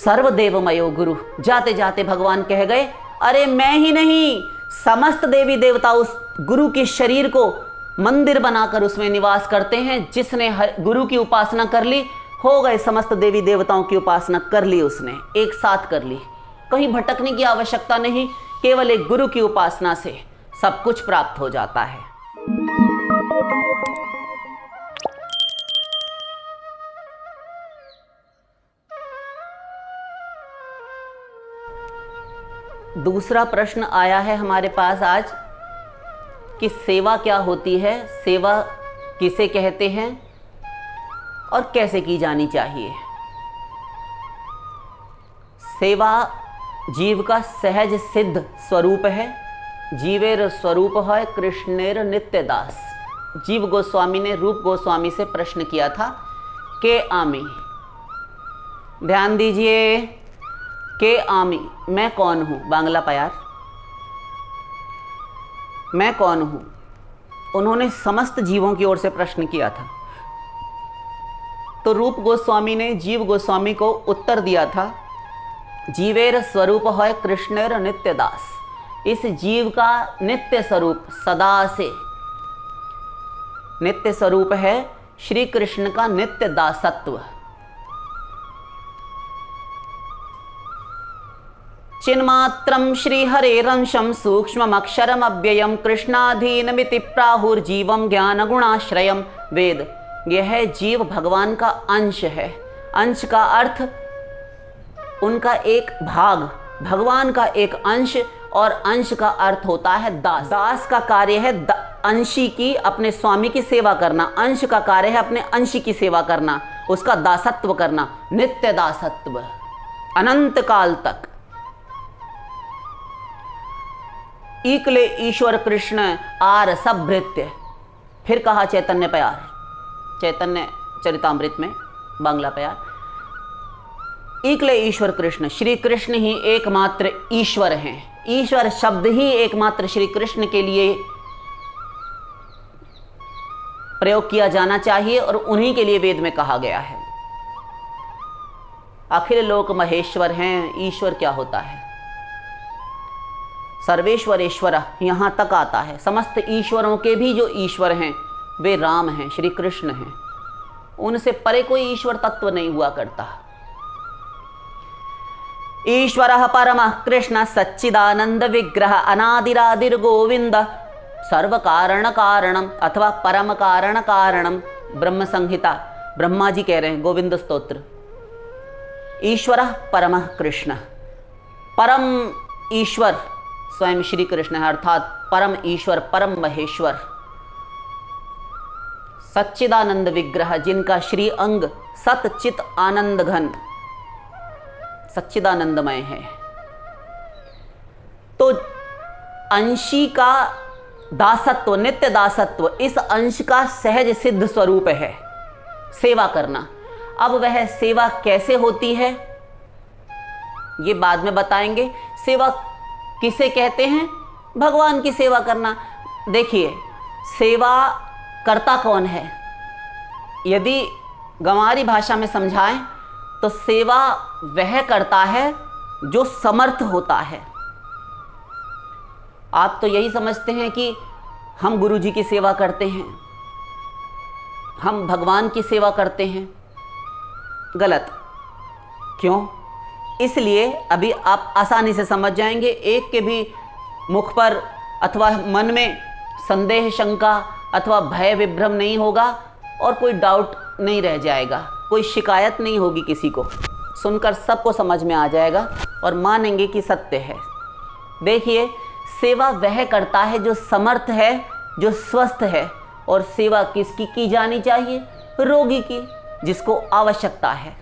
सर्वदेवमयो गुरु। जाते जाते भगवान कह गए, अरे मैं ही नहीं, समस्त देवी देवता उस गुरु के शरीर को मंदिर बनाकर उसमें निवास करते हैं। जिसने गुरु की उपासना कर ली, हो गए समस्त देवी देवताओं की उपासना कर ली, उसने एक साथ कर ली। कहीं भटकने की आवश्यकता नहीं, केवल एक गुरु की उपासना से सब कुछ प्राप्त हो जाता है। दूसरा प्रश्न आया है हमारे पास आज कि सेवा क्या होती है, सेवा किसे कहते हैं और कैसे की जानी चाहिए। सेवा जीव का सहज सिद्ध स्वरूप है। जीवेर स्वरूप है कृष्णेर नित्य दास। जीव गोस्वामी ने रूप गोस्वामी से प्रश्न किया था, के आमी, ध्यान दीजिए, के आमी, मैं कौन हूँ, बांग्ला प्यार, मैं कौन हूँ। उन्होंने समस्त जीवों की ओर से प्रश्न किया था। तो रूप गोस्वामी ने जीव गोस्वामी को उत्तर दिया था, जीवेर स्वरूप है कृष्णेर नित्य दास। इस जीव का नित्य स्वरूप, सदा से नित्य स्वरूप है श्री कृष्ण का नित्य दासत्व। चिन्मात्रं श्रीहरेरंशं सूक्ष्ममक्षरमव्ययं कृष्णाधीनमिति प्राहुर्जीवं ज्ञानगुणाश्रयं। वेद, यह जीव भगवान का अंश है। अंश का अर्थ उनका एक भाग, भगवान का एक अंश, और अंश का अर्थ होता है दास। दास का कार्य है अंशी की, अपने स्वामी की सेवा करना। अंश का कार्य है अपने अंशी की सेवा करना, उसका दासत्व करना, नित्य दासत्व अनंत काल तक। इकले ईश्वर कृष्ण आर सभृत्य। फिर कहा चैतन्य प्यार, चैतन्य चरितामृत में बांग्ला प्यार, इकले ईश्वर कृष्ण, श्री कृष्ण ही एकमात्र ईश्वर हैं। ईश्वर शब्द ही एकमात्र श्री कृष्ण के लिए प्रयोग किया जाना चाहिए और उन्हीं के लिए वेद में कहा गया है। अखिल लोक महेश्वर हैं। ईश्वर क्या होता है? सर्वेश्वरेश्वर यहां तक आता है। समस्त ईश्वरों के भी जो ईश्वर हैं वे राम हैं, श्री कृष्ण हैं। उनसे परे कोई ईश्वर तत्व नहीं हुआ करता। ईश्वरः परमः कृष्ण सच्चिदानंद विग्रह अनादिरादिर गोविंद सर्व कारण कारणम अथवा परम कारण कारणम। ब्रह्म संहिता, ब्रह्मा जी कह रहे हैं, गोविंद स्तोत्र। ईश्वरः परमः कृष्ण, परम ईश्वर स्वयं श्री कृष्ण है, अर्थात परम ईश्वर, परम महेश्वर। सच्चिदानंद विग्रह, जिनका श्री अंग सतचित आनंद घन सच्चिदानंदमय है। तो अंशी का दासत्व, नित्य दासत्व, इस अंश का सहज सिद्ध स्वरूप है सेवा करना। अब वह सेवा कैसे होती है ये बाद में बताएंगे। सेवा किसे कहते हैं? भगवान की सेवा करना। देखिए, सेवा करता कौन है? यदि गंवारी भाषा में समझाएं तो सेवा वह करता है जो समर्थ होता है। आप तो यही समझते हैं कि हम गुरु जी की सेवा करते हैं, हम भगवान की सेवा करते हैं। गलत। क्यों? इसलिए अभी आप आसानी से समझ जाएंगे। एक के भी मुख पर अथवा मन में संदेह, शंका अथवा भय, विभ्रम नहीं होगा और कोई डाउट नहीं रह जाएगा, कोई शिकायत नहीं होगी किसी को। सुनकर सबको समझ में आ जाएगा और मानेंगे कि सत्य है। देखिए, सेवा वह करता है जो समर्थ है, जो स्वस्थ है। और सेवा किसकी की जानी चाहिए? रोगी की, जिसको आवश्यकता है।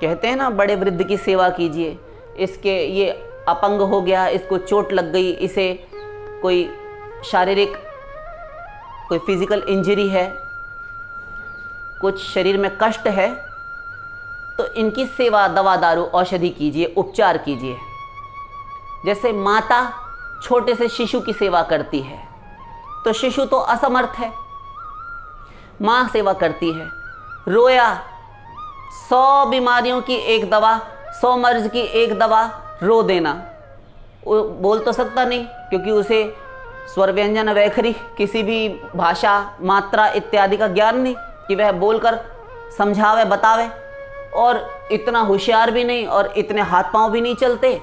कहते हैं ना, बड़े वृद्ध की सेवा कीजिए, इसके ये अपंग हो गया, इसको चोट लग गई, इसे कोई शारीरिक, कोई फिजिकल इंजरी है, कुछ शरीर में कष्ट है, तो इनकी सेवा, दवा दारू, औषधि कीजिए, उपचार कीजिए। जैसे माता छोटे से शिशु की सेवा करती है, तो शिशु तो असमर्थ है, माँ सेवा करती है। रोया, 100 बीमारियों की एक दवा 100 मर्ज की एक दवा रो देना। वो बोल तो सकता नहीं, क्योंकि उसे स्वर व्यंजन वैखरी किसी भी भाषा मात्रा इत्यादि का ज्ञान नहीं कि वह बोलकर समझावे बतावे, और इतना होशियार भी नहीं और इतने हाथ पांव भी नहीं चलते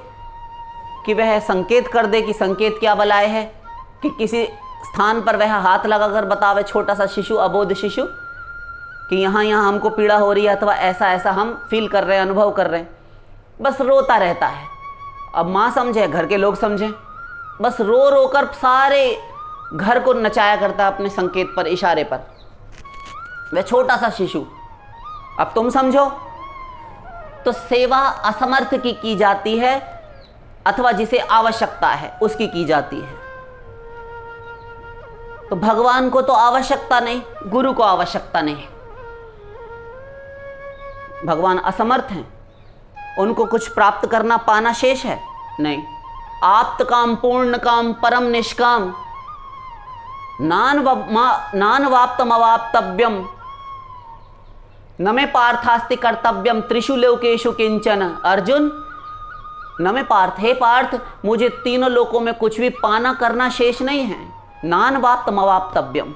कि वह संकेत कर दे कि संकेत क्या बलाए है, कि किसी स्थान पर वह हाथ लगाकर बतावे, छोटा सा शिशु, अबोध शिशु, कि यहाँ यहाँ हमको पीड़ा हो रही है अथवा ऐसा ऐसा हम फील कर रहे हैं, अनुभव कर रहे हैं। बस रोता रहता है। अब माँ समझे, घर के लोग समझें, बस रो रो कर सारे घर को नचाया करता अपने संकेत पर, इशारे पर, वह छोटा सा शिशु। अब तुम समझो, तो सेवा असमर्थ की जाती है, अथवा जिसे आवश्यकता है उसकी की जाती है। तो भगवान को तो आवश्यकता नहीं, गुरु को आवश्यकता नहीं। भगवान असमर्थ हैं, उनको कुछ प्राप्त करना पाना शेष है नहीं। आप्त काम पूर्ण काम परम निष्काम नान वाप्तम अवाप्तव्यम न मे पार्थास्ति कर्तव्यम त्रिषु लोकेषु किंचन। अर्जुन, न मे पार्थ, हे पार्थ, मुझे तीनों लोकों में कुछ भी पाना करना शेष नहीं है। नान वाप्तम अवाप्तव्यम,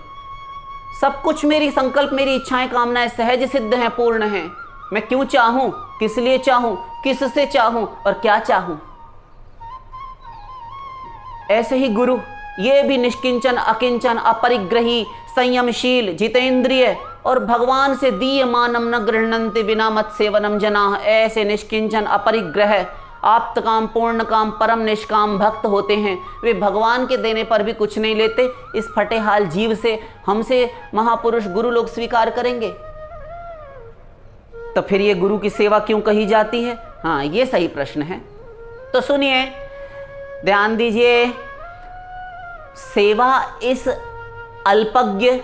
सब कुछ मेरी संकल्प, मेरी इच्छाएं कामनाएं सहज सिद्ध हैं, पूर्ण हैं। मैं क्यों चाहूं, किस लिए चाहूं, किससे चाहूं और क्या चाहूं। ऐसे ही गुरु, ये भी निष्किंचन अकिंचन अपरिग्रही संयमशील जितेंद्रिय और भगवान से दीयमानम न गृह्णन्ति विना मत सेवनम जनाः, ऐसे निष्किंचन अपरिग्रह आप्त काम पूर्ण काम परम निष्काम भक्त होते हैं। वे भगवान के देने पर भी कुछ नहीं लेते। इस फटे हाल जीव से, हमसे महापुरुष गुरु लोग स्वीकार करेंगे, तो फिर ये गुरु की सेवा क्यों कही जाती है? हाँ, ये सही प्रश्न है। तो सुनिए, ध्यान दीजिए, सेवा इस अल्पज्ञ,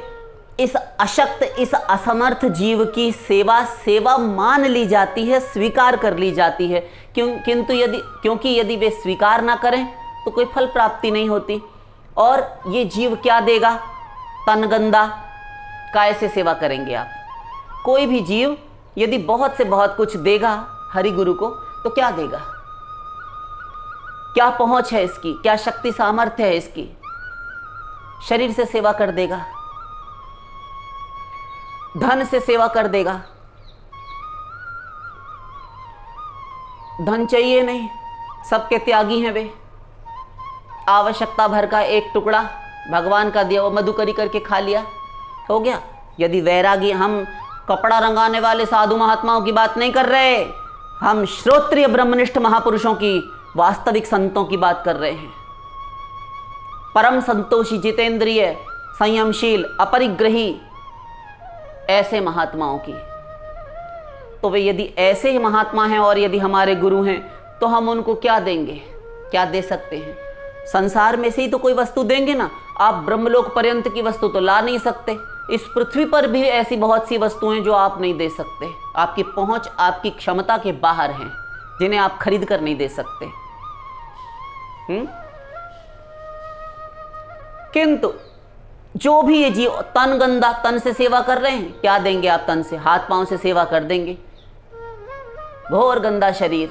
इस अशक्त, इस असमर्थ जीव की सेवा मान ली जाती है, स्वीकार कर ली जाती है। क्योंकि यदि वे स्वीकार ना करें तो कोई फल प्राप्ति नहीं होती। और ये जीव क्या देगा? तन गंदा, कैसे सेवा करेंगे आप? कोई भी जीव यदि बहुत से बहुत कुछ देगा हरि गुरु को, तो क्या देगा? क्या पहुंच है इसकी, क्या शक्ति सामर्थ्य है इसकी? शरीर से सेवा कर देगा, धन से सेवा कर देगा। धन चाहिए नहीं, सबके त्यागी हैं वे। आवश्यकता भर का एक टुकड़ा भगवान का दिया, वो मधुकरी करके खा लिया, हो गया। यदि वैरागी, हम कपड़ा रंगाने वाले साधु महात्माओं की बात नहीं कर रहे, हम श्रोत्रिय ब्रह्मनिष्ठ महापुरुषों की, वास्तविक संतों की बात कर रहे हैं। परम संतोषी जितेंद्रिय संयमशील अपरिग्रही ऐसे महात्माओं की। तो वे यदि ऐसे ही महात्मा हैं और यदि हमारे गुरु हैं, तो हम उनको क्या देंगे, क्या दे सकते हैं? संसार में से ही तो कोई वस्तु देंगे ना। आप ब्रह्मलोक पर्यंत की वस्तु तो ला नहीं सकते। इस पृथ्वी पर भी ऐसी बहुत सी वस्तुएं जो आप नहीं दे सकते, आपकी पहुंच, आपकी क्षमता के बाहर हैं, जिन्हें आप खरीद कर नहीं दे सकते। किंतु जो भी ये जीव तन गंदा, तन से सेवा कर रहे हैं, क्या देंगे आप? तन से, हाथ पांव से सेवा कर देंगे। घोर गंदा शरीर,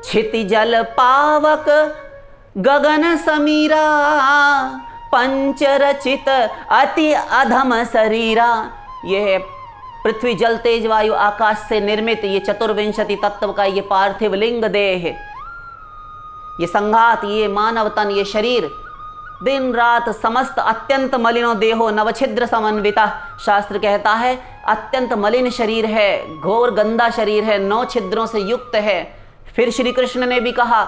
क्षिति जल पावक गगन समीरा, पंचरचित अति अधम शरीरा। यह है पृथ्वी जल तेज वायु आकाश से निर्मित ये चतुर्विंशति तत्व का ये पार्थिव लिंग देह, ये संघात, ये मानव तन, ये शरीर दिन रात समस्त अत्यंत मलिनो देहो नवछिद्र समन्विता। शास्त्र कहता है अत्यंत मलिन शरीर है, घोर गंदा शरीर है, 9 छिद्रों से युक्त है। फिर श्री कृष्ण ने भी कहा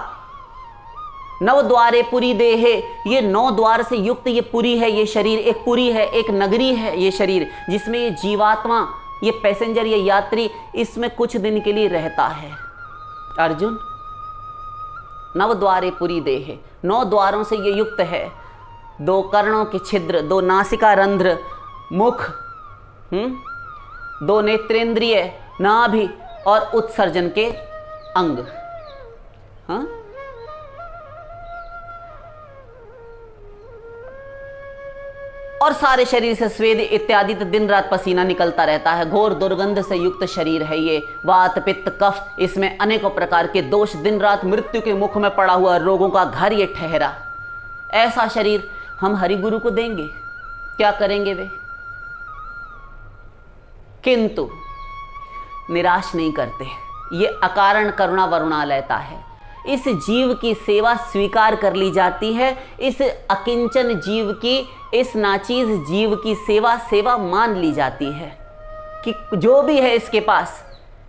नव द्वारे पुरी देहे, ये 9 द्वार से युक्त ये पुरी है, ये शरीर एक पुरी है, एक नगरी है ये शरीर, जिसमें ये जीवात्मा, ये पैसेंजर, ये यात्री इसमें कुछ दिन के लिए रहता है। अर्जुन, नव द्वारे पुरी देहे, 9 द्वारों से ये युक्त है। 2 कर्णों के छिद्र, 2 नासिका रंध्र, मुख, 2 नेत्रेंद्रिय, नाभि और उत्सर्जन के अंग। हाँ, और सारे शरीर से स्वेद इत्यादि तो दिन रात पसीना निकलता रहता है। घोर दुर्गंध से युक्त शरीर है ये। वात पित्त कफ, इसमें अनेकों प्रकार के दोष, दिन रात मृत्यु के मुख में पड़ा हुआ रोगों का घर ये ठहरा। ऐसा शरीर हम हरिगुरु को देंगे? क्या करेंगे वे? किंतु निराश नहीं करते, ये अकारण करुणा वरुणा लेता है। इस जीव की सेवा स्वीकार कर ली जाती है। इस अकिंचन जीव की, इस नाचीज जीव की सेवा मान ली जाती है कि जो भी है इसके पास,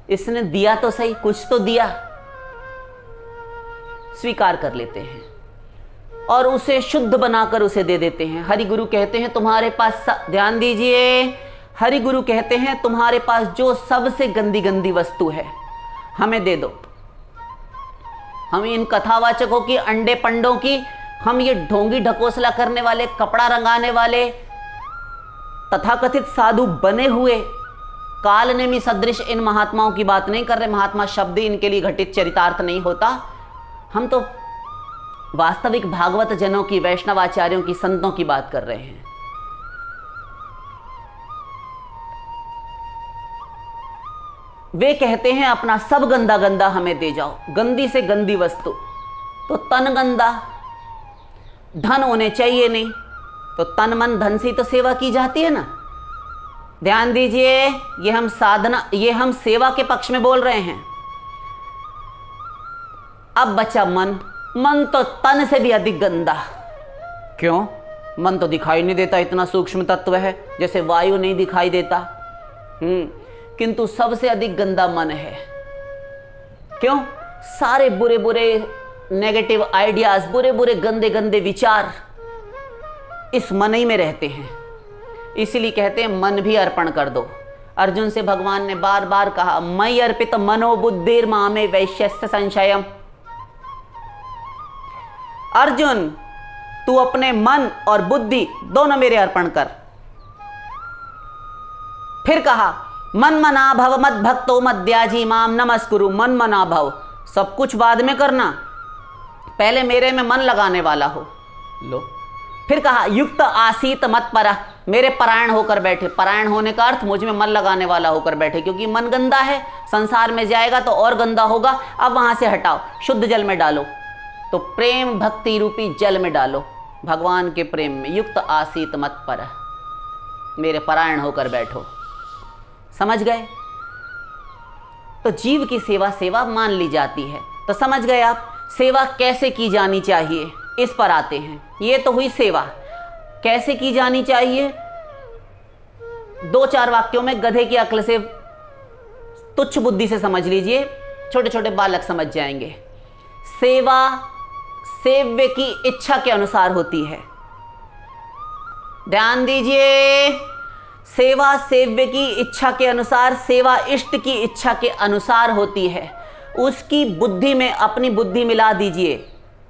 इसने दिया तो सही, कुछ तो दिया, स्वीकार कर लेते हैं और उसे शुद्ध बनाकर उसे दे देते हैं। हरिगुरु कहते हैं तुम्हारे पास, ध्यान दीजिए, हरिगुरु कहते हैं तुम्हारे पास जो सबसे गंदी गंदी वस्तु है हमें दे दो। हम इन कथावाचकों की, अंडे पंडों की, हम ये ढोंगी ढकोसला करने वाले, कपड़ा रंगाने वाले, तथाकथित साधु बने हुए, काल नेमी सदृश इन महात्माओं की बात नहीं कर रहे। महात्मा शब्द इनके लिए घटित चरितार्थ नहीं होता। हम तो वास्तविक भागवत जनों की, वैष्णवाचार्यों की, संतों की बात कर रहे हैं। वे कहते हैं अपना सब गंदा गंदा हमें दे जाओ, गंदी से गंदी वस्तु। तो तन गंदा, धन होने चाहिए नहीं, तो तन मन धन से तो सेवा की जाती है ना। ध्यान दीजिए, ये हम साधना, ये हम सेवा के पक्ष में बोल रहे हैं। अब बचा मन। मन तो तन से भी अधिक गंदा। क्यों? मन तो दिखाई नहीं देता, इतना सूक्ष्म तत्व है, जैसे वायु नहीं दिखाई देता। किंतु सबसे अधिक गंदा मन है। क्यों? सारे बुरे बुरे नेगेटिव आइडियाज, बुरे बुरे गंदे गंदे विचार इस मन ही में रहते हैं। इसीलिए कहते हैं मन भी अर्पण कर दो। अर्जुन से भगवान ने बार बार कहा, मयि अर्पित मनोबुद्धिर मामे वैश्यस्य संशयम। अर्जुन, तू अपने मन और बुद्धि दोनों मेरे अर्पण कर। फिर कहा, मन मना भव मद भक्तो मद्याजी माम नमस्कुरु। मन मना भव, सब कुछ बाद में करना, पहले मेरे में मन लगाने वाला हो। लो, फिर कहा, युक्त आसीत मत पर, मेरे परायण होकर बैठे। परायण होने का अर्थ मुझ में मन लगाने वाला होकर बैठे, क्योंकि मन गंदा है, संसार में जाएगा तो और गंदा होगा। अब वहां से हटाओ, शुद्ध जल में डालो, तो प्रेम भक्ति रूपी जल में डालो, भगवान के प्रेम में। युक्त आसीत मत पर, मेरे परायण होकर बैठो। समझ गए? तो जीव की सेवा मान ली जाती है। तो समझ गए आप सेवा कैसे की जानी चाहिए? इस पर आते हैं। ये तो हुई सेवा, कैसे की जानी चाहिए? 2-4 वाक्यों में गधे की अक्ल से, तुच्छ बुद्धि से समझ लीजिए, छोटे छोटे बालक समझ जाएंगे। सेवा सेव्य की इच्छा के अनुसार होती है। ध्यान दीजिए, सेवा सेव्य की इच्छा के अनुसार, सेवा इष्ट की इच्छा के अनुसार होती है। उसकी बुद्धि में अपनी बुद्धि मिला दीजिए,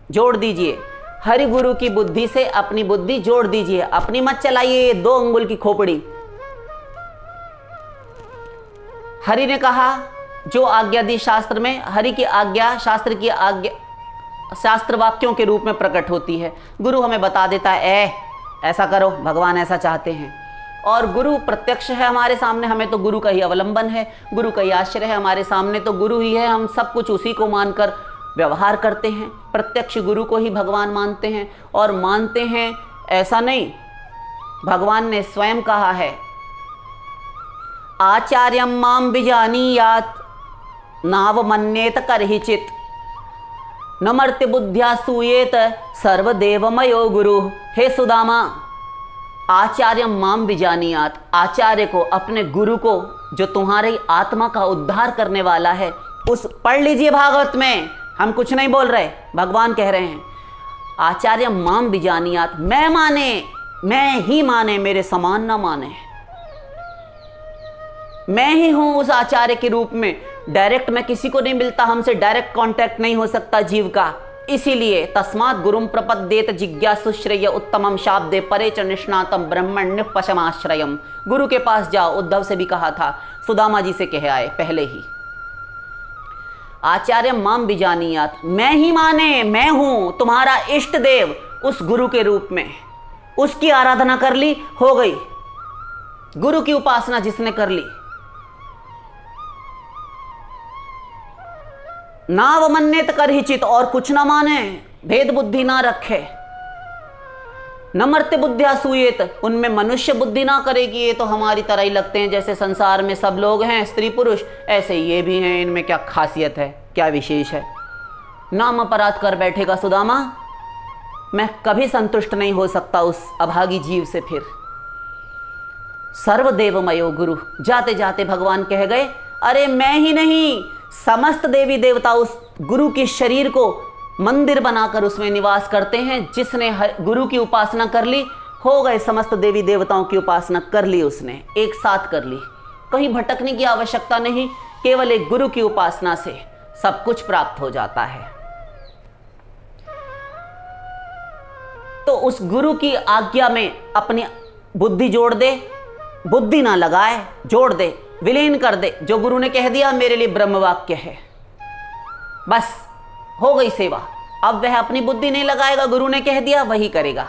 जोड़ दीजिए। हरि गुरु की बुद्धि से अपनी बुद्धि जोड़ दीजिए, अपनी मत चलाइए 2 अंगुल की खोपड़ी। हरि ने कहा, जो आज्ञा दी शास्त्र में, हरि की आज्ञा, शास्त्र की आज्ञा शास्त्र वाक्यों के रूप में प्रकट होती है। गुरु हमें बता देता है, ऐसा करो, भगवान ऐसा चाहते हैं। और गुरु प्रत्यक्ष है हमारे सामने, हमें तो गुरु का ही अवलंबन है, गुरु का ही आश्रय है, हमारे सामने तो गुरु ही है। हम सब कुछ उसी को मानकर व्यवहार करते हैं, प्रत्यक्ष गुरु को ही भगवान मानते हैं। और मानते हैं ऐसा नहीं, भगवान ने स्वयं कहा है, आचार्यम माम विजानीयात नावमन्येत करहिचित नमर्त्य बुद्ध्या सूयेत सर्वदेवमयो गुरु। हे सुदामा, आचार्य माम विजानीयात, आचार्य को, अपने गुरु को, जो तुम्हारी आत्मा का उद्धार करने वाला है, उस पढ़ लीजिए भागवत में, हम कुछ नहीं बोल रहे, भगवान कह रहे हैं। आचार्य माम विजानीयात, मैं माने, मैं ही माने, मेरे समान ना माने। मैं ही हूं उस आचार्य के रूप में। डायरेक्ट मैं किसी को नहीं मिलता, हमसे डायरेक्ट कांटेक्ट नहीं हो सकता जीव का। इसीलिए तस्मात् गुरुम प्रपद्येत जिज्ञासुश्रेय उत्तमम शाब्दे परे च निष्णातम ब्रह्मण्य पशमाश्रयम। गुरु के पास जाओ, उद्धव से भी कहा था, सुदामा जी से कह आए पहले ही। आचार्य माम विजानीयात, मैं ही माने, मैं हूं तुम्हारा इष्ट देव, उस गुरु के रूप में। उसकी आराधना कर ली, हो गई। गुरु की उपासना जिसने कर ली, नावमन्येत कर ही चित, और कुछ ना माने, भेद बुद्धि ना रखे, नमर्त्य बुद्धिया सूयेत, उनमें मनुष्य बुद्धि ना करेगी, ये तो हमारी तरह ही लगते हैं, जैसे संसार में सब लोग हैं स्त्री पुरुष, ऐसे ये भी हैं, इनमें क्या खासियत है, क्या विशेष है। नाम अपराध कर बैठेगा सुदामा, मैं कभी संतुष्ट नहीं हो सकता उस अभागी जीव से। फिर सर्वदेवमयो गुरु, जाते जाते भगवान कह गए, अरे मैं ही नहीं, समस्त देवी देवता उस गुरु के शरीर को मंदिर बनाकर उसमें निवास करते हैं। जिसने गुरु की उपासना कर ली, हो गए, समस्त देवी देवताओं की उपासना कर ली उसने, एक साथ कर ली, कहीं भटकने की आवश्यकता नहीं, केवल एक गुरु की उपासना से सब कुछ प्राप्त हो जाता है। तो उस गुरु की आज्ञा में अपनी बुद्धि जोड़ दे, बुद्धि ना लगाए, जोड़ दे, विलीन कर दे। जो गुरु ने कह दिया मेरे लिए ब्रह्म वाक्य है, बस हो गई सेवा। अब वह अपनी बुद्धि नहीं लगाएगा, गुरु ने कह दिया वही करेगा।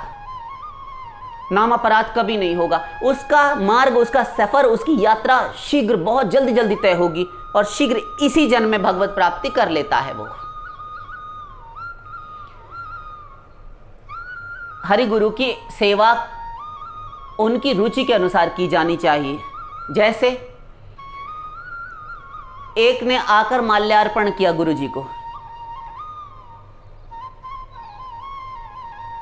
नाम अपराध कभी नहीं होगा, उसका मार्ग, उसका सफर, उसकी यात्रा शीघ्र, बहुत जल्दी जल्दी तय होगी, और शीघ्र इसी जन्म में भगवत प्राप्ति कर लेता है वो। हरि गुरु की सेवा उनकी रुचि के अनुसार की जानी चाहिए। जैसे एक ने आकर माल्यार्पण किया गुरु जी को,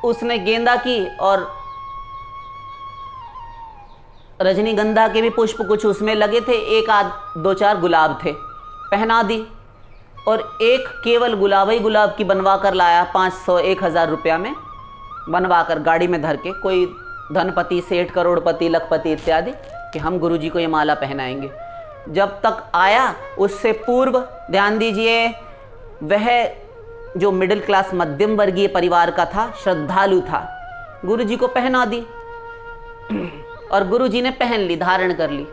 उसने गेंदा की और रजनीगंधा के भी पुष्प कुछ उसमें लगे थे, एक आध दो चार गुलाब थे, पहना दी, और एक केवल गुलाब ही गुलाब की बनवा कर लाया, 500-1000 रुपया में बनवा कर गाड़ी में धर के, कोई धनपति, सेठ, करोड़पति, लखपति इत्यादि, कि हम गुरु जी को ये माला पहनाएंगे। जब तक आया उससे पूर्व ध्यान दीजिए, वह जो मिडिल क्लास मध्यम वर्गीय परिवार का था, श्रद्धालु था, गुरु जी को पहना दी, और गुरु जी ने पहन ली, धारण कर ली।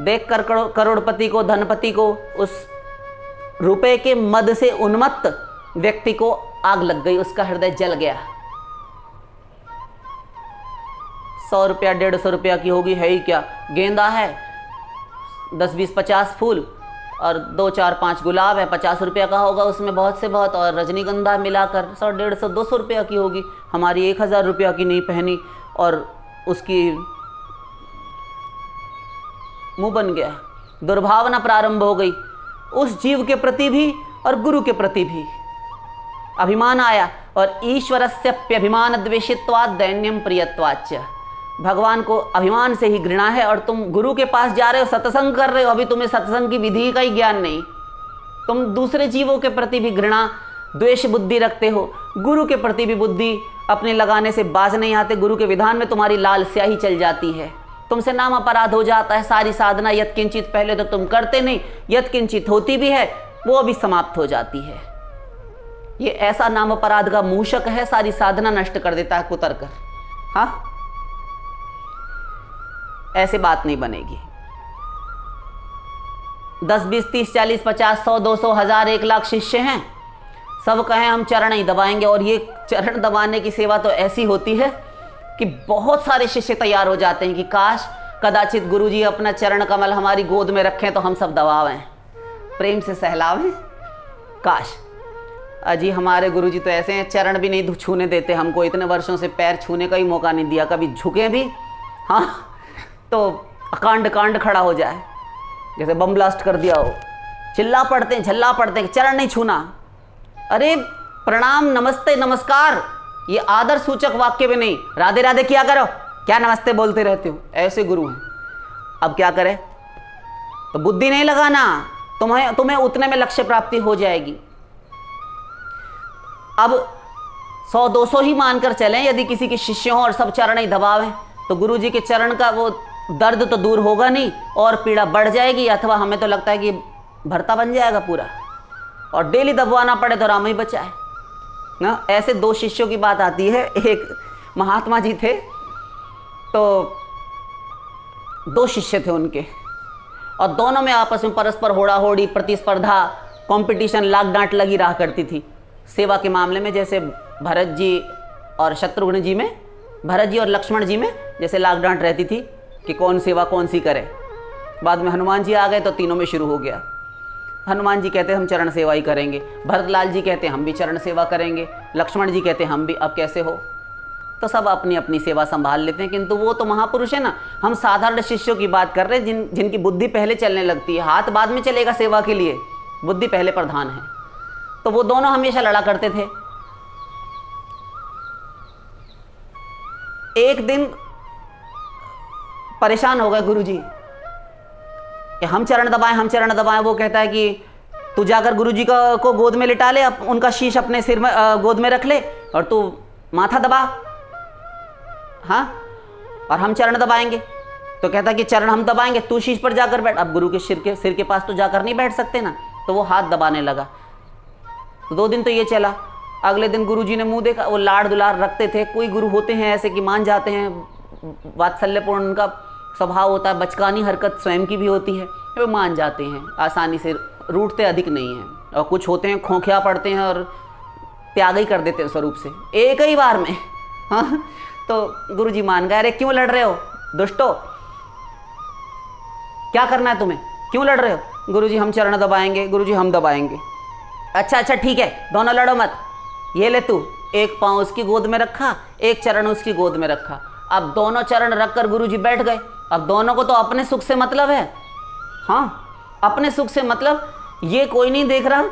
देख कर करोड़पति को, धनपति को, उस रुपए के मद से उन्मत्त व्यक्ति को आग लग गई, उसका हृदय जल गया। 100 रुपया 150 रुपया की होगी, है ही क्या, गेंदा है, 10, 20, 50 फूल और 2, 4, 5 गुलाब है, 50 रुपया का होगा उसमें बहुत से बहुत, और रजनीगंधा मिलाकर 100, 150, 200 रुपया की होगी। हमारी 1000 रुपया की नहीं पहनी, और उसकी मुंह बन गया, दुर्भावना प्रारंभ हो गई उस जीव के प्रति भी और गुरु के प्रति भी। अभिमान आया, और ईश्वरस्यप्यभिमान द्वेषित्वात् दैन्यम प्रियत्वाच्च, भगवान को अभिमान से ही घृणा है, और तुम गुरु के पास जा रहे हो, सत्संग कर रहे हो, अभी तुम्हें सत्संग की विधि का ही ज्ञान नहीं, तुम दूसरे जीवों के प्रति भी घृणा, द्वेष बुद्धि रखते हो, गुरु के प्रति भी बुद्धि अपने लगाने से बाज नहीं आते, गुरु के विधान में तुम्हारी लाल स्याही चल जाती है, तुमसे नाम अपराध हो जाता है। सारी साधना यत्किंचित, पहले तो तुम करते नहीं, यत्किंचित होती भी है, वो भी समाप्त हो जाती है। ये ऐसा नाम अपराध का मूषक है, सारी साधना नष्ट कर देता है कुतर कर। हाँ, ऐसे बात नहीं बनेगी। 10, 20, 30, 40, 50, 100, 200, 1000, 1 लाख शिष्य हैं, सब कहें हम चरण ही दबाएंगे, और ये चरण दबाने की सेवा तो ऐसी होती है कि बहुत सारे शिष्य तैयार हो जाते हैं कि काश कदाचित गुरुजी अपना चरण कमल हमारी गोद में रखें तो हम सब दबावें, प्रेम से सहलावें। काश अजी हमारे गुरुजी तो ऐसे हैं, चरण भी नहीं छूने देते हमको, इतने वर्षों से पैर छूने का ही मौका नहीं दिया, कभी झुके भी हाँ तो अकांड कांड खड़ा हो जाए, जैसे बम ब्लास्ट कर दिया हो, चिल्ला पड़ते हैं, झल्ला पड़ते हैं, चरण नहीं छूना। अरे प्रणाम, नमस्ते, नमस्कार, ये आदर सूचक वाक्य भी नहीं, राधे राधे किया करो, क्या नमस्ते बोलते रहते हो, ऐसे गुरु हैं। अब क्या करें, तो बुद्धि नहीं लगाना, तुम्हें उतने में लक्ष्य प्राप्ति हो जाएगी। अब 100-200 ही मानकर चलें, यदि किसी के शिष्य हों और सब चरण ही दबावें, तो गुरु जी के चरण का वो दर्द तो दूर होगा नहीं, और पीड़ा बढ़ जाएगी, अथवा हमें तो लगता है कि भरता बन जाएगा पूरा, और डेली दबवाना पड़े तो राम ही बचाए ना। ऐसे 2 शिष्यों की बात आती है, एक महात्मा जी थे, तो 2 शिष्य थे उनके, और दोनों में आपस में परस्पर होड़ा होड़ी, प्रतिस्पर्धा, कंपटीशन, लाग डांट लगी रहा करती थी सेवा के मामले में। जैसे भरत जी और शत्रुघ्न जी में भरत जी और लक्ष्मण जी में जैसे लाग डांट रहती थी कि कौन सेवा कौन सी करे। बाद में हनुमान जी आ गए तो तीनों में शुरू हो गया। हनुमान जी कहते हम चरण सेवा ही करेंगे, भरत लाल जी कहते हम भी चरण सेवा करेंगे, लक्ष्मण जी कहते हम भी। अब कैसे हो? तो सब अपनी अपनी सेवा संभाल लेते हैं, किंतु वो तो महापुरुष है ना। हम साधारण शिष्यों की बात कर रहे हैं जिनकी बुद्धि पहले चलने लगती है। हाथ बाद में चलेगा सेवा के लिए, बुद्धि पहले प्रधान है। तो वो दोनों हमेशा लड़ा करते थे। एक दिन परेशान हो गए गुरुजी कि हम चरण दबाएं हम चरण दबाएं। वो कहता है कि तू जाकर गुरुजी को गोद में लिटा ले, उनका शीश अपने सिर में गोद में रख ले और तू माथा दबा, हाँ, और हम चरण दबाएंगे। तो कहता कि चरण हम दबाएंगे, तू शीश पर जाकर बैठ। अब गुरु के सिर के पास तो जाकर नहीं बैठ सकते ना, तो वो हाथ दबाने लगा। तो 2 दिन तो ये चला। अगले दिन गुरुजी ने मुंह देखा, वो लाड़ दुलार रखते थे। कोई गुरु होते हैं ऐसे कि मान जाते हैं, वात्सल्यपूर्ण उनका स्वभाव होता है, बचकानी हरकत स्वयं की भी होती है, वो मान जाते हैं आसानी से, रूठते अधिक नहीं हैं। और कुछ होते हैं खोखिया पड़ते हैं और त्याग ही कर देते हैं स्वरूप से एक ही बार में। हाँ, तो गुरुजी मान गए। अरे क्यों लड़ रहे हो दुष्टो, क्या करना है तुम्हें, क्यों लड़ रहे हो? गुरुजी हम चरण दबाएंगे, गुरुजी हम दबाएंगे। अच्छा अच्छा ठीक है, दोनों लड़ो मत। ये ले तू, एक पाँव उसकी गोद में रखा, एक चरण उसकी गोद में रखा। अब दोनों चरण रखकर गुरुजी बैठ गए। अब दोनों को तो अपने सुख से मतलब है, हाँ, अपने सुख से मतलब। ये कोई नहीं देख रहा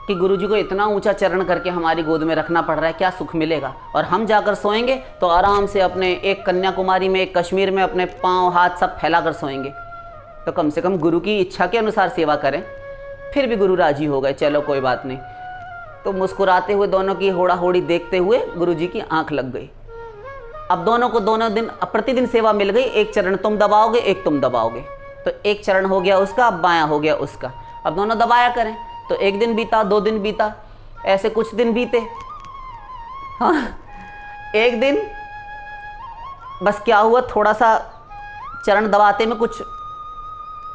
कि गुरुजी को इतना ऊंचा चरण करके हमारी गोद में रखना पड़ रहा है, क्या सुख मिलेगा। और हम जाकर सोएंगे तो आराम से अपने एक कन्याकुमारी में, एक कश्मीर में अपने पाँव हाथ सब फैला कर सोएंगे। तो कम से कम गुरु की इच्छा के अनुसार सेवा करें। फिर भी गुरु राजी हो गए, चलो कोई बात नहीं। तो मुस्कुराते हुए दोनों की होड़ा होड़ी देखते हुए गुरुजी की आंख लग गई। अब दोनों को दोनों दिन प्रतिदिन सेवा मिल गई। एक चरण तुम दबाओगे, एक तुम दबाओगे। तो एक चरण हो गया उसका, अब बायां हो गया उसका। अब दोनों दबाया करें। तो 1 दिन बीता, 2 दिन बीता, ऐसे कुछ दिन बीते। हाँ, एक दिन बस क्या हुआ, थोड़ा सा चरण दबाते में कुछ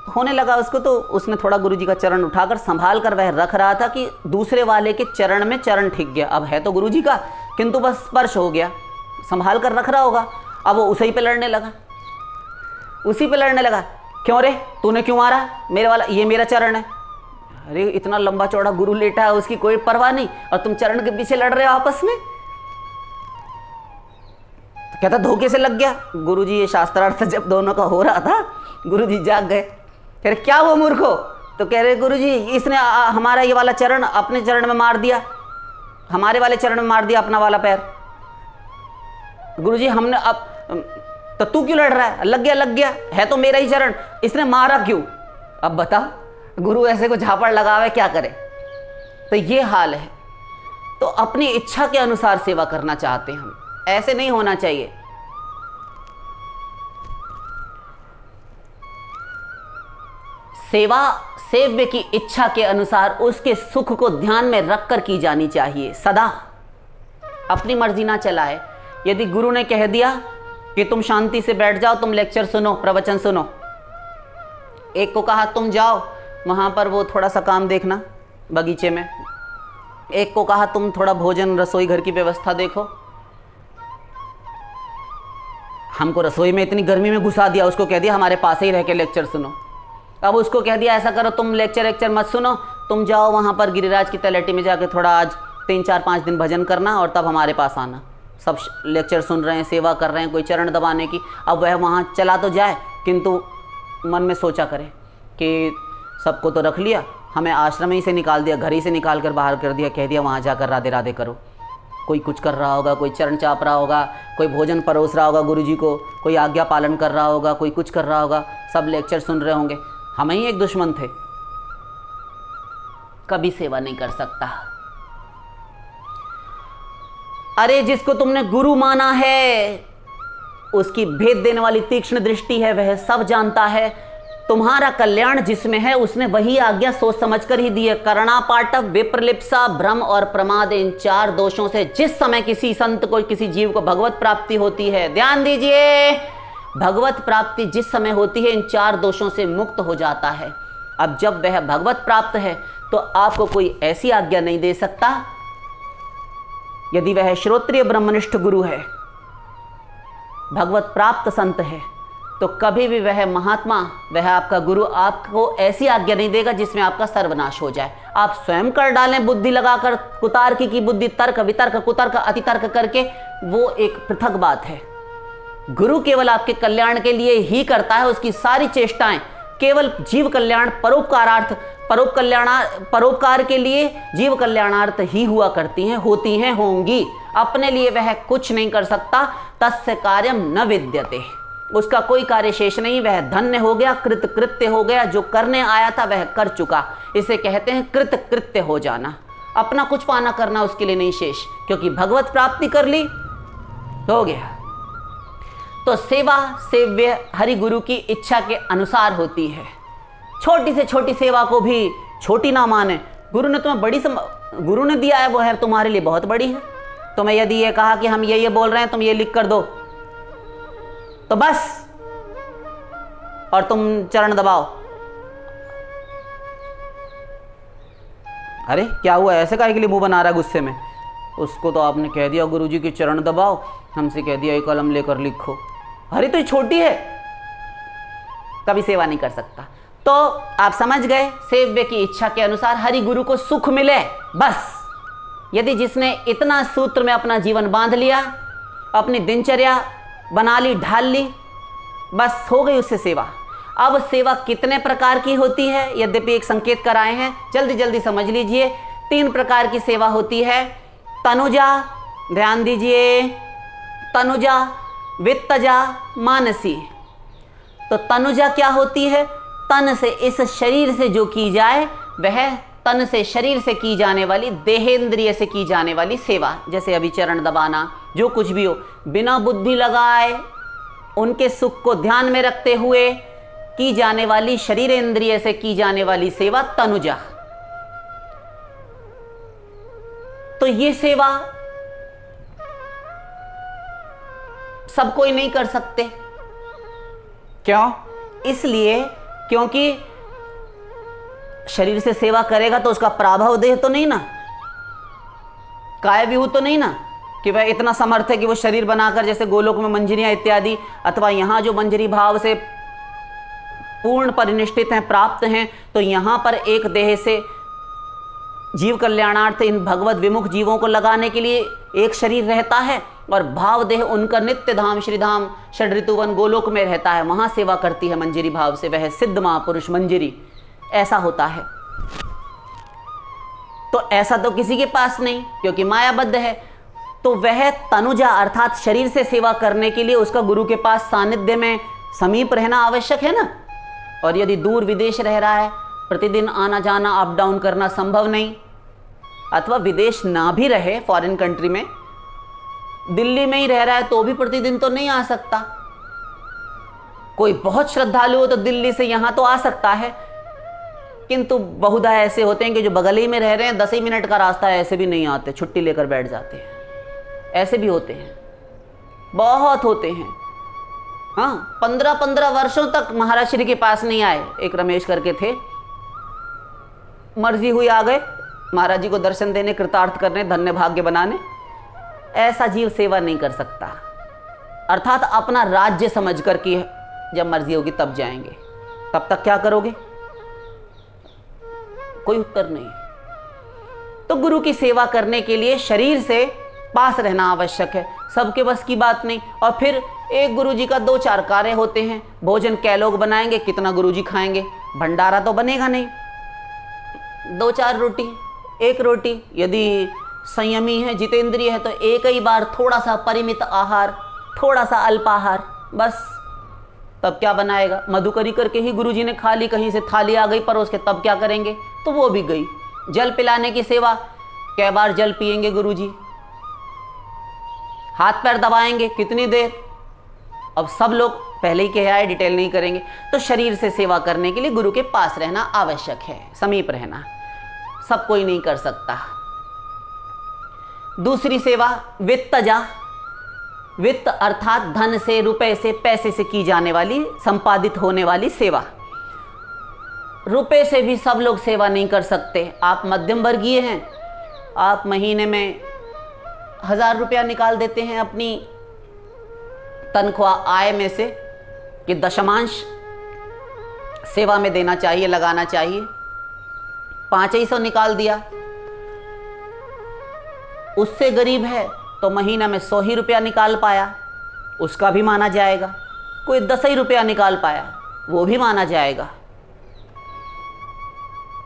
होने लगा उसको। तो उसने थोड़ा गुरुजी का चरण उठाकर संभाल कर वह रख रहा था कि दूसरे वाले के चरण में चरण ठिक गया। अब है तो गुरुजी का, किंतु बस स्पर्श हो गया, संभाल कर रख रहा होगा। अब वो उसी पे लड़ने लगा, उसी पे लड़ने लगा। क्यों रे, तूने क्यों मारा, मेरे वाला, ये मेरा चरण है। अरे इतना लंबा चौड़ा गुरु लेटा है, उसकी कोई परवाह नहीं, और तुम चरण के पीछे लड़ रहे हो आपस में। तो कहता धोखे से लग गया। गुरुजी ये शास्त्रार्थ जब दोनों का हो रहा था, गुरुजी जाग गए। फिर क्या हुआ मूर्खो? तो कह रहे गुरुजी इसने हमारा ये वाला चरण अपने चरण में मार दिया, हमारे वाले चरण में मार दिया अपना वाला पैर। गुरुजी हमने अब, तो तू क्यों लड़ रहा है? लग गया है तो मेरा ही चरण, इसने मारा क्यों? अब बता, गुरु ऐसे को झापड़ लगावे, क्या करे? तो ये हाल है। तो अपनी इच्छा के अनुसार सेवा करना चाहते हैं हम, ऐसे नहीं होना चाहिए। सेवा सेव्य की इच्छा के अनुसार उसके सुख को ध्यान में रखकर की जानी चाहिए सदा। अपनी मर्जी ना चलाए। यदि गुरु ने कह दिया कि तुम शांति से बैठ जाओ, तुम लेक्चर सुनो, प्रवचन सुनो, एक को कहा तुम जाओ वहां पर वो थोड़ा सा काम देखना बगीचे में, एक को कहा तुम थोड़ा भोजन रसोई घर की व्यवस्था देखो। हमको रसोई में इतनी गर्मी में घुसा दिया, उसको कह दिया हमारे पास ही रह के लेक्चर सुनो। अब उसको कह दिया ऐसा करो, तुम लेक्चर मत सुनो, तुम जाओ वहाँ पर गिरिराज की तलहटी में जाके थोड़ा आज 3-4-5 दिन भजन करना और तब हमारे पास आना। सब लेक्चर सुन रहे हैं, सेवा कर रहे हैं, कोई चरण दबाने की। अब वह वहाँ चला तो जाए, किंतु मन में सोचा करे कि सबको तो रख लिया, हमें आश्रम ही से निकाल दिया, घर ही से निकाल कर बाहर कर दिया, कह दिया वहाँ जाकर राधे राधे करो। कोई कुछ कर रहा होगा, कोई चरण चाप रहा होगा, कोई भोजन परोस रहा होगा गुरुजी को, कोई आज्ञा पालन कर रहा होगा, कोई कुछ कर रहा होगा, सब लेक्चर सुन रहे होंगे। हम ही एक दुश्मन थे, कभी सेवा नहीं कर सकता। अरे जिसको तुमने गुरु माना है, उसकी भेद देने वाली तीक्ष्ण दृष्टि है, वह सब जानता है। तुम्हारा कल्याण जिसमें है उसने वही आज्ञा सोच समझकर ही दी है। करणापाटव, विप्रलिप्सा, भ्रम और प्रमाद, इन 4 दोषों से जिस समय किसी संत को, किसी जीव को भगवत प्राप्ति होती है, ध्यान दीजिए, भगवत प्राप्ति जिस समय होती है इन 4 दोषों से मुक्त हो जाता है। अब जब वह भगवत प्राप्त है तो आपको कोई ऐसी आज्ञा नहीं दे सकता, यदि वह श्रोत्रिय ब्रह्मनिष्ठ गुरु है, भगवत प्राप्त संत है, तो कभी भी वह महात्मा, वह आपका गुरु आपको ऐसी आज्ञा नहीं देगा जिसमें आपका सर्वनाश हो जाए। आप स्वयं कर डालें बुद्धि लगाकर, कुतार्की की बुद्धि, तर्क वितर्क कुतर्क अतितर्क करके, वो एक पृथक बात है। गुरु केवल आपके कल्याण के लिए ही करता है, उसकी सारी चेष्टाएं केवल जीव कल्याण, परोपकारार्थ, परोपकार के लिए, जीव कल्याणार्थ ही हुआ करती हैं, होती हैं, होंगी। अपने लिए वह कुछ नहीं कर सकता। तस्य कार्यम न विद्यते, उसका कोई कार्य शेष नहीं, वह धन्य हो गया, कृत कृत्य हो गया, जो करने आया था वह कर चुका। इसे कहते हैं कृत कृत्य हो जाना। अपना कुछ पाना करना उसके लिए नहीं शेष, क्योंकि भगवत प्राप्ति कर ली, हो गया। तो सेवा सेव्य हरि गुरु की इच्छा के अनुसार होती है। छोटी से छोटी सेवा को भी छोटी ना माने। गुरु ने तुम्हें गुरु ने दिया है, वो है तुम्हारे लिए बहुत बड़ी है। तुम्हें यदि ये कहा कि हम ये बोल रहे हैं, तुम ये लिख कर दो, तो बस, और तुम चरण दबाओ। अरे क्या हुआ, ऐसे काहे के लिए मुंह बना रहा है गुस्से में? उसको तो आपने कह दिया गुरुजी के चरण दबाओ, हमसे कह दिया एक कलम लेकर लिखो। अरे तो ये छोटी है, कभी सेवा नहीं कर सकता। तो आप समझ गए, सेव्य की इच्छा के अनुसार हरि गुरु को सुख मिले, बस। यदि जिसने इतना सूत्र में अपना जीवन बांध लिया, अपनी दिनचर्या बना ली, ढाल ली, बस हो गई उससे सेवा। अब सेवा कितने प्रकार की होती है, यद्यपि एक संकेत कराए हैं, जल्दी जल्दी समझ लीजिए। 3 प्रकार की सेवा होती है। तनुजा, ध्यान दीजिए, तनुजा, वित्तजा, मानसी। तो तनुजा क्या होती है? तन से, इस शरीर से जो की जाए, वह तन से, शरीर से की जाने वाली, देहेंद्रिय से की जाने वाली सेवा। जैसे अभी चरण दबाना, जो कुछ भी हो, बिना बुद्धि लगाए, उनके सुख को ध्यान में रखते हुए की जाने वाली, शरीर इंद्रिय से की जाने वाली सेवा तनुजा। तो ये सेवा सब कोई नहीं कर सकते। क्यों? इसलिए क्योंकि शरीर से सेवा करेगा तो उसका प्राभव देह तो नहीं ना, काय विहू तो नहीं ना, कि वह इतना समर्थ है कि वो शरीर बनाकर, जैसे गोलोक में मंजरियां इत्यादि, अथवा यहां जो मंजरी भाव से पूर्ण परिनिष्ठित हैं, प्राप्त हैं, तो यहां पर एक देह से जीव कल्याणार्थ इन भगवत विमुख जीवों को लगाने के लिए एक शरीर रहता है, और भाव देह उनका नित्य धाम श्रीधाम षड ऋतुवन गोलोक में रहता है, वहां सेवा करती है मंजरी भाव से, वह सिद्ध महापुरुष मंजरी। ऐसा होता है। तो ऐसा तो किसी के पास नहीं, क्योंकि मायाबद्ध है। तो वह तनुजा अर्थात शरीर से सेवा करने के लिए उसका गुरु के पास सानिध्य में समीप रहना आवश्यक है ना। और यदि दूर विदेश रह रहा है, प्रतिदिन आना जाना, अप डाउन करना संभव नहीं, अथवा विदेश ना भी रहे, फॉरेन कंट्री में, दिल्ली में ही रह रहा है, तो भी प्रतिदिन तो नहीं आ सकता। कोई बहुत श्रद्धालु हो तो दिल्ली से यहां तो आ सकता है, किंतु बहुधा ऐसे होते हैं कि जो बगल ही में रह रहे हैं, 10 ही मिनट का रास्ता है, ऐसे भी नहीं आते, छुट्टी लेकर बैठ जाते हैं। ऐसे भी होते हैं, बहुत होते हैं। हाँ, 15-15 वर्षों तक महाराज श्री के पास नहीं आए। एक रमेश करके थे, मर्जी हुई आ गए महाराज जी को दर्शन देने, कृतार्थ करने, धन्य भाग्य बनाने। ऐसा जीव सेवा नहीं कर सकता। अर्थात अपना राज्य समझ कर कि जब मर्जी होगी तब जाएंगे, तब तक क्या करोगे? कोई उत्तर नहीं। तो गुरु की सेवा करने के लिए शरीर से पास रहना आवश्यक है, सबके बस की बात नहीं। और फिर एक गुरुजी का 2-4 कार्य होते हैं। भोजन कै लोग बनाएंगे, कितना गुरुजी खाएंगे? भंडारा तो बनेगा नहीं। 2-4 रोटी, 1 रोटी, यदि संयमी है, जितेंद्रिय है, तो एक ही बार थोड़ा सा परिमित आहार, थोड़ा सा अल्पाहार, बस। तब क्या बनाएगा? मधुकरी करके ही गुरुजी ने खा ली, कहीं से थाली आ गई परोस के, तब क्या करेंगे? तो वो भी गई। जल पिलाने की सेवा, कै बार जल पिएंगे गुरुजी? हाथ पैर दबाएंगे कितनी देर? अब सब लोग पहले ही कहा है, डिटेल नहीं करेंगे। तो शरीर से सेवा करने के लिए गुरु के पास रहना आवश्यक है, समीप रहना। सब कोई नहीं कर सकता। दूसरी सेवा वित्तजा। वित्त अर्थात धन से, रुपए से, पैसे से की जाने वाली, संपादित होने वाली सेवा। रुपए से भी सब लोग सेवा नहीं कर सकते। आप मध्यम वर्गीय हैं, आप महीने में 1000 रुपया निकाल देते हैं अपनी तनख्वाह आय में से कि दशमांश सेवा में देना चाहिए, लगाना चाहिए, 500 निकाल दिया। उससे गरीब है तो महीना में 100 ही रुपया निकाल पाया, उसका भी माना जाएगा। कोई 10 ही रुपया निकाल पाया, वो भी माना जाएगा।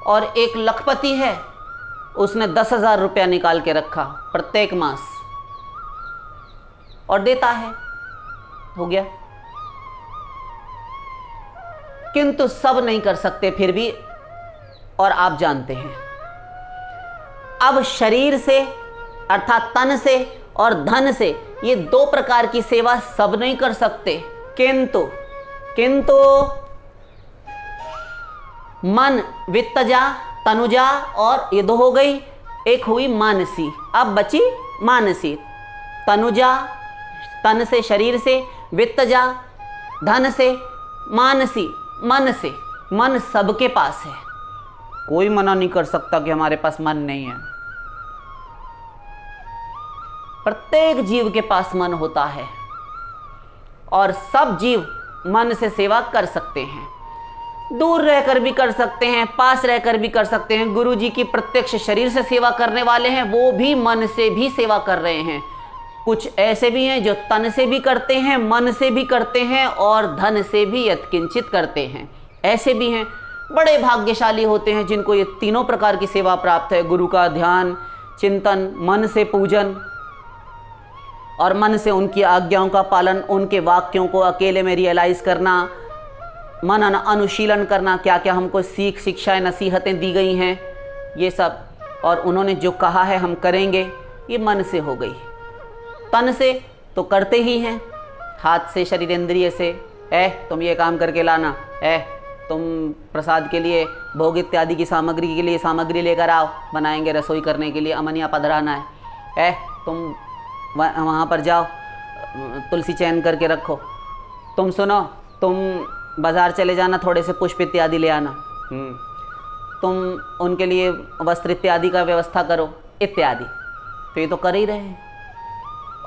और एक लखपति है, उसने 10,000 रुपया निकाल के रखा प्रत्येक मास और देता है, हो गया। किंतु सब नहीं कर सकते फिर भी, और आप जानते हैं अब शरीर से अर्थात तन से और धन से, ये 2 प्रकार की सेवा सब नहीं कर सकते। किंतु मन, वित्तजा, तनुजा, और ये 2 हो गई, एक हुई मानसी। अब बची मानसी। तनुजा तन से, शरीर से, वित्तजा धन से, मानसी मन से। मन सबके पास है, कोई मना नहीं कर सकता कि हमारे पास मन नहीं है। प्रत्येक जीव के पास मन होता है और सब जीव मन से सेवा कर सकते हैं। दूर रहकर भी कर सकते हैं, पास रहकर भी कर सकते हैं। गुरु जी की प्रत्यक्ष शरीर से सेवा करने वाले हैं, वो भी मन से भी सेवा कर रहे हैं। कुछ ऐसे भी हैं जो तन से भी करते हैं, मन से भी करते हैं और धन से भी यत्किंचित करते हैं। ऐसे भी हैं। बड़े भाग्यशाली होते हैं जिनको ये तीनों प्रकार की सेवा प्राप्त है। गुरु का ध्यान, चिंतन, मन से पूजन और मन से उनकी आज्ञाओं का पालन, उनके वाक्यों को अकेले में रियलाइज़ करना, मनन अनुशीलन करना, क्या क्या हमको सीख, शिक्षाएं, नसीहतें दी गई हैं ये सब, और उन्होंने जो कहा है हम करेंगे, ये मन से हो गई। तन से तो करते ही हैं, हाथ से, शरीर इंद्रिय से, तुम ये काम करके लाना, तुम प्रसाद के लिए, भोग इत्यादि की सामग्री के लिए सामग्री लेकर आओ, बनाएंगे रसोई करने के लिए, अमनिया पधराना है, तुम वहाँ पर जाओ, तुलसी चयन करके रखो, तुम सुनो, तुम बाज़ार चले जाना, थोड़े से पुष्प इत्यादि ले आना, तुम उनके लिए वस्त्र इत्यादि का व्यवस्था करो इत्यादि। तो ये तो कर ही रहे हैं।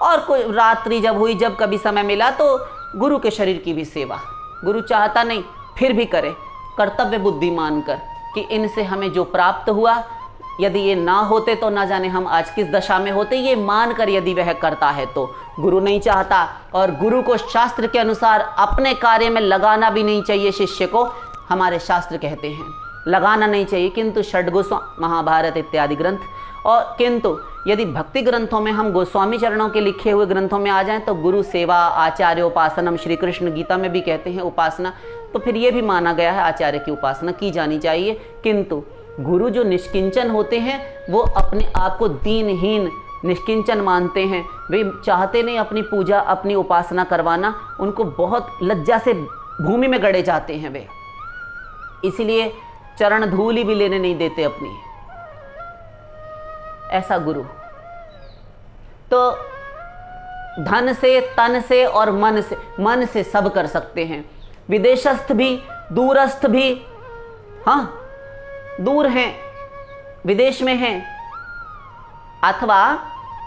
और कोई रात्रि जब हुई, जब कभी समय मिला तो गुरु के शरीर की भी सेवा, गुरु चाहता नहीं फिर भी करे, कर्तव्य बुद्धि मानकर कि इनसे हमें जो प्राप्त हुआ, यदि ये ना होते तो ना जाने हम आज किस दशा में होते, ये मानकर यदि वह करता है तो। गुरु नहीं चाहता, और गुरु को शास्त्र के अनुसार अपने कार्य में लगाना भी नहीं चाहिए शिष्य को। हमारे शास्त्र कहते हैं लगाना नहीं चाहिए, किंतु षड गोस्वामी, महाभारत इत्यादि ग्रंथ, और किंतु यदि भक्ति ग्रंथों में हम गोस्वामी चरणों के लिखे हुए ग्रंथों में आ जाएं तो गुरु सेवा, आचार्य उपासनम, श्री कृष्ण गीता में भी कहते हैं उपासना, तो फिर ये भी माना गया है आचार्य की उपासना की जानी चाहिए। किंतु गुरु जो निष्किंचन होते हैं वो अपने आप को दीनहीन निष्किंचन मानते हैं, वे चाहते नहीं अपनी पूजा, अपनी उपासना करवाना, उनको बहुत लज्जा से भूमि में गड़े जाते हैं वे, इसीलिए चरण धूलि भी लेने नहीं देते अपनी। ऐसा गुरु तो धन से, तन से और मन से सब कर सकते हैं। विदेशस्थ भी, दूरस्थ भी, हाँ दूर हैं, विदेश में हैं, अथवा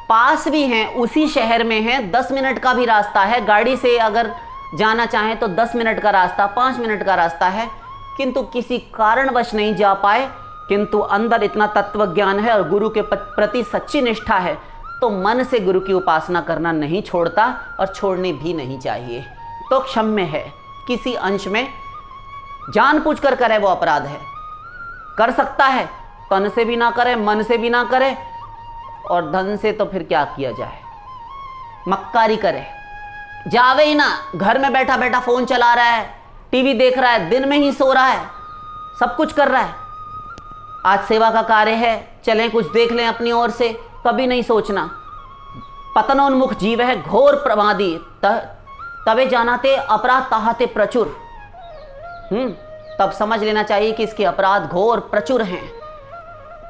पास भी हैं, उसी शहर में हैं, 10 मिनट का भी रास्ता है, गाड़ी से अगर जाना चाहें तो 10 मिनट का रास्ता, 5 मिनट का रास्ता है, किंतु किसी कारणवश नहीं जा पाए, किंतु अंदर इतना तत्व ज्ञान है और गुरु के प्रति सच्ची निष्ठा है, तो मन से गुरु की उपासना करना नहीं छोड़ता और छोड़नी भी नहीं चाहिए। तो क्षम्य है, किसी अंश में जानबूझकर करे वो अपराध है, कर सकता है, तन से भी ना करे, मन से भी ना करे, और धन से तो फिर क्या किया जाए, मक्कारी करे, जावे ही ना, घर में बैठा बैठा फोन चला रहा है, टीवी देख रहा है, दिन में ही सो रहा है, सब कुछ कर रहा है। आज सेवा का कार्य है, चलें कुछ देख लें अपनी ओर से, कभी नहीं सोचना। पतनोन्मुख जीव है, घोर प्रमादी, तबे जानाते अपराध ताहते प्रचुर। तब समझ लेना चाहिए कि इसके अपराध घोर प्रचुर हैं।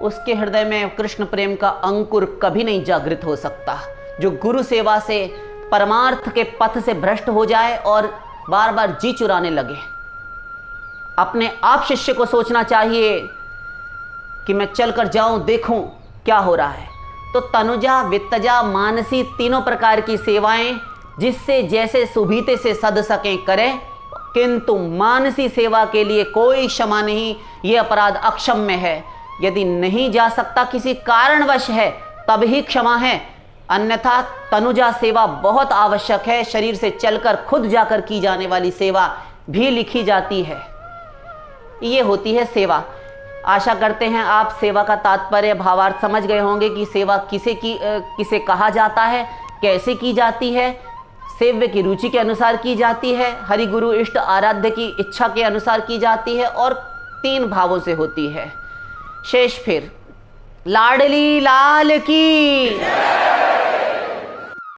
उसके हृदय में कृष्ण प्रेम का अंकुर कभी नहीं जागृत हो सकता। जो गुरु सेवा से परमार्थ के पथ से भ्रष्ट हो जाए और बार बार जी चुराने लगे, अपने आप शिष्य को सोचना चाहिए कि मैं चलकर जाऊं, देखूं क्या हो रहा है। तो तनुजा, वित्तजा, मानसी, तीनों प्रकार की सेवाएं जिससे जैसे सुभीते से सद सकें करें, किंतु मानसी सेवा के लिए कोई क्षमा नहीं, ये अपराध अक्षम्य है। यदि नहीं जा सकता, किसी कारणवश है, तब ही क्षमा है, अन्यथा तनुजा सेवा बहुत आवश्यक है। शरीर से चलकर खुद जाकर की जाने वाली सेवा भी लिखी जाती है। ये होती है सेवा। आशा करते हैं आप सेवा का तात्पर्य भावार्थ समझ गए होंगे कि सेवा किसे कहा जाता है, कैसे की जाती है, सेव्य की रुचि के अनुसार की जाती है, हरि गुरु इष्ट आराध्य की इच्छा के अनुसार की जाती है और 3 भावों से होती है। शेष फिर लाडली लाल की